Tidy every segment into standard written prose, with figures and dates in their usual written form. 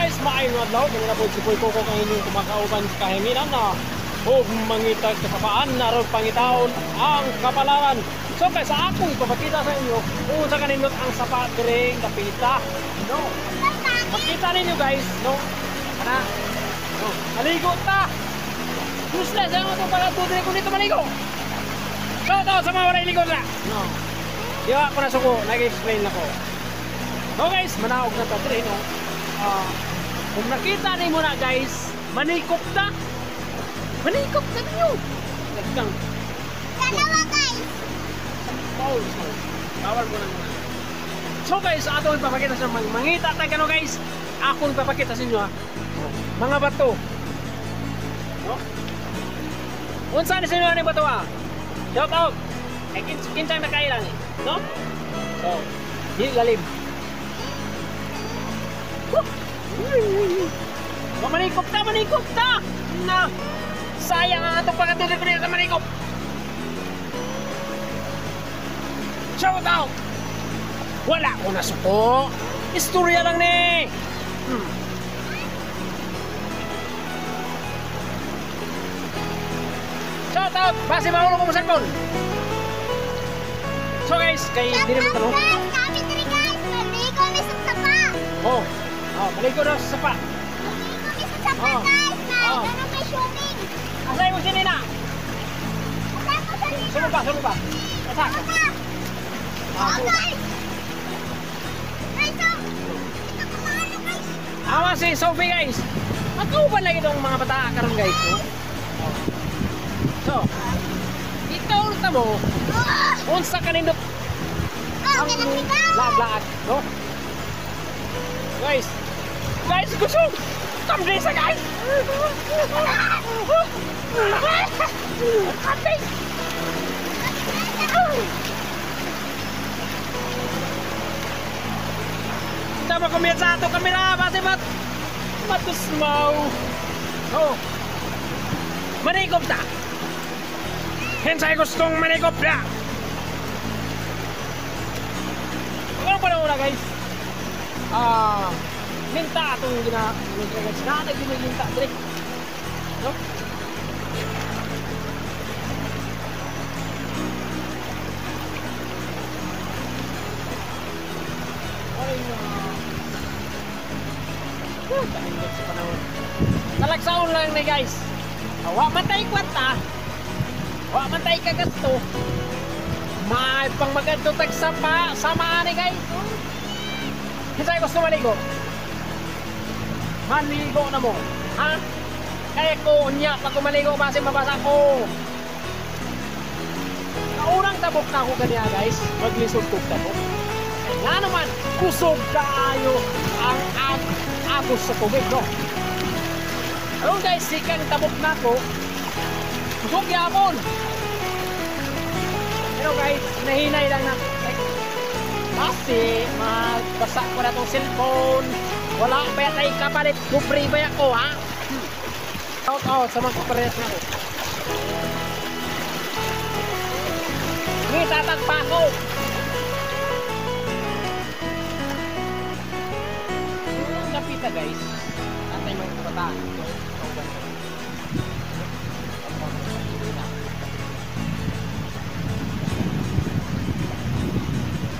guys, maayong adlaw. Dili na po si Puy Coco kang inyong kumakauban sa kahiminan na huwag mangitag kasapaan na ron pangitaon ang kapalaran. So guys, sa akong ipapakita sa inyo kung sa kanindot ang sapat diring kapita. No? Makita ninyo guys, no? Kana? No? Maligo ta! Gusto sa mga itong pagkatutin ko dito maligo! Shout out sa mga wala iligo na! No? Di ba ako nasuko, nag-explain ako. So guys, manaog na tatri, no? Kung nakita niyo na guys, manikop na! Manikop na niyo! Nagkang... Dalawa guys! Bawal mo na muna. So guys, ato ipapakita sa mangita tayo kano guys. Ako ipapakita sa inyo ha. Mga bato. No? Unsa ni sa inyo ni bato ha? Shout out. Ay kinsang nakailang eh. No? So, di lalim. Manikop ta, manikop ta! Na! Sayang ang atong pagkatuloy ko sa manikop. Shout out! Wala ko na suko. Istorya lang ni. Shout out! Base mahulog ko mo cellphone. So guys, kay hindi naman tanong. Kami tiri guys, maligo ni sa sapa. Oh, maligo na sa sapa. Maligo ni sa sapa guys. Ganun may swimming. Asay mo si Nina. Asay mo sa Nina. Sumuba. Asa? Guys! Guys, ito kumano guys. Awa si Sophie guys. Magkauban lang itong mga bata karon guys. So, ikaw na mo. Unsa kanindot? Ang lag, no? Guys, kusog! Come din sa guys! Ate! Kita ba kumiyat sa ato kamera? Bate ba't? Matusmaw! Oh! Manikop na! Hensay gustong manikop na! Ano pa na una guys? Minta itong ginagawa guys. Nakatag-ginaglinta direct. No? Ay tahimik sa panahon. Talagsaon lang ni guys. Wa man tayo kwenta. Wa man tayo kagasto. May pang magadto tag sapa sama ni guys. Kasi gusto maligo. Maligo na mo. Ha? Kaya ko unya pag maligo base mabasa ko. Kaurang tabok na ako kaniya guys. Maglisod ko tabok. Nga naman kusog kaayo ang agos sa tubig, no? Ano guys, sikang tabok na ko. Kusog yapon. Pero guys, nahinay lang na. Kasi magbasa ko na itong cellphone. Wala ba tayo kapalit? Kubre ba ako ha? Shout out sa mga kapalit na ko. May tatagpa ko. Napita guys. Antay mo yung kabataan.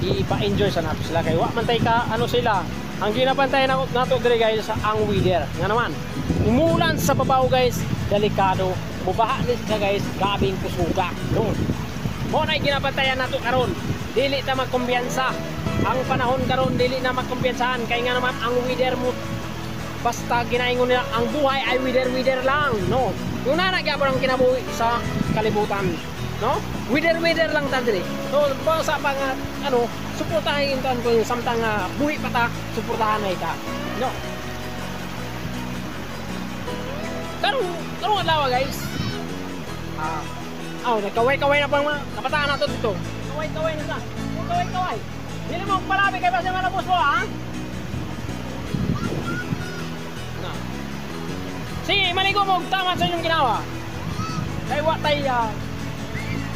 Ipa-enjoy sa nato sila kay wa man tay ka ano sila ang ginapantay nato dire guys sa ang weather nga naman umulan sa babaw guys delikado mubaha ni siya guys gabing kusuga no mo na ginapantayan nato karon dili ta magkumpiyansa ang panahon karon dili na magkumpiyansahan kay nga naman ang weather mo basta ginaingon nila ang buhay ay weather lang no yung nagyapon ang kinabuhi sa kalibutan no? Weather lang ta dire. So, sa mga ano, suportahin tan ko yung samtang buhi pa ta, suportahan na ita. No. Karong adlaw guys. Nagkaway-kaway na pang mga kabataan nato dito. Kaway-kaway na ta. Kaway-kaway. Dili mo palabi kay basta mga boss mo, ha? Na. Sige, maligo mo tama sa inyong ginawa. Kay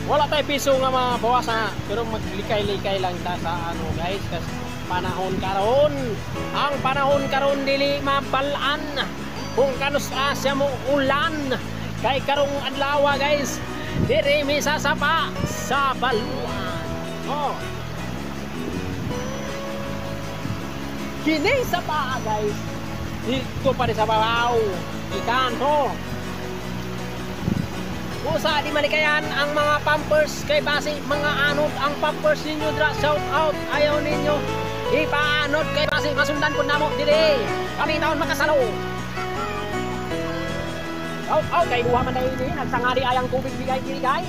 wala tayo piso nga mabawasan na pero maglikay-likay lang ta sa ano guys kasi panahon karon. Ang panahon karon dili mabalaan kung kanus asya mo ulan. Kay karong adlaw guys, diri mi sasapa sa baluan. Oh. Kini sa paa guys. Dito pa rin sa babaw. Ikan to. Usa di malikayan ang mga pampers kay base mga anod ang pampers ninyo dra, shout out ayaw ninyo ipaanod kay base masundan pud namo diri kami taon makasalo. Shout out kay duha man dai nagsangari ayang tubig bigay diri guys.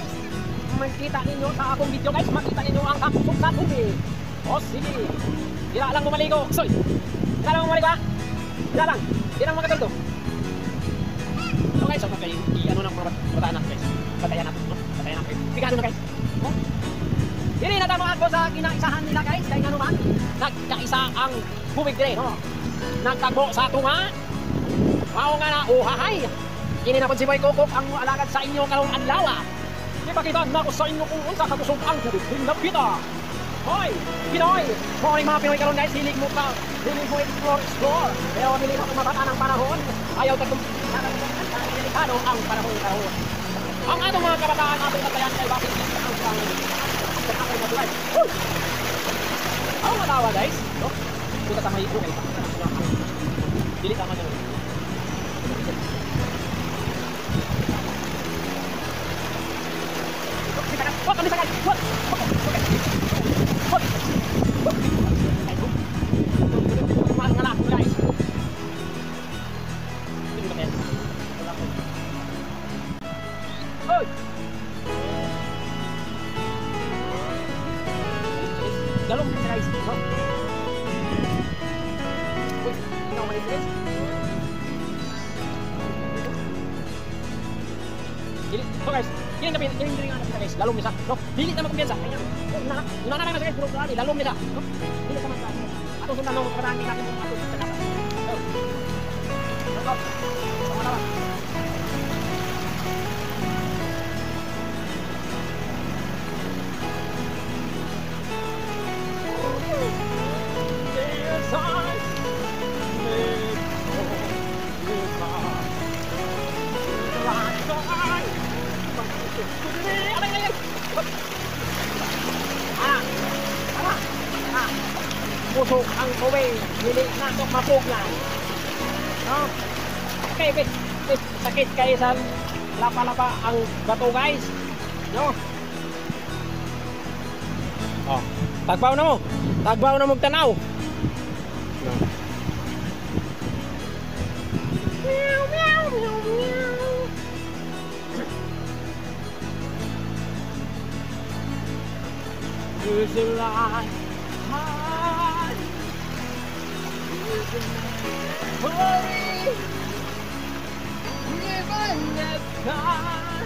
Makita ninyo sa akong video guys, makita ninyo ang kapsok sa tubig. O sige, dira lang maligo. Soy, dira lang maligo ha. Dira lang, dira lang makatulog. Okay, so kay ano nang mga bata anak guys. Batayan natin, no? Batayan natin. Pigado na guys. Oh. Dili na tama ako sa kinaisahan nila guys. Kaya nga naman, nagkaisa ang bubig dire, no? Nagtagbo sa tunga. Mao nga na, uhahay. Kini na po si Boy Kokok ang alagad sa inyo karong adlaw. Ipakitaan na ko sa inyo kung unsa katusog ang tubig. Hinap kita. Hoy, Pinoy. Hoy mga Pinoy karon guys, hilig mo ka. Hilig mo explore. Pero hindi mo kumabata ng panahon. Ayaw ka delikado ang panahon karon. Ang atong mga kabataan ating katayan kay bakit ang aking natuloy. Ang matawa guys, no? Kita sa may ukay. Dili tama nyo. Wag kami sakal. Wag. Wag. Wag. Ngalah guys. Ini kan. Oi. Dalom guys. No. Wih, ini mau guys. Jadi, so guys, ini nga guys, lalong nisa, no? Dili na magkumpiyansa. Ayan. Una na guys, bro, lalong nisa, no? Dili ka man sa. Ato sundan no, parang natin ato sa kasa. So. Sama na. Pusok ang tubig, hindi na ito mapuglan. No? Okay, sakit kayo sa lapa-lapa ang bato guys. No? Oh, tagbaw na mo. Tagbaw na mo tanaw. No. Meow, meow, meow, meow. Here's the light. Hurry, live in the car,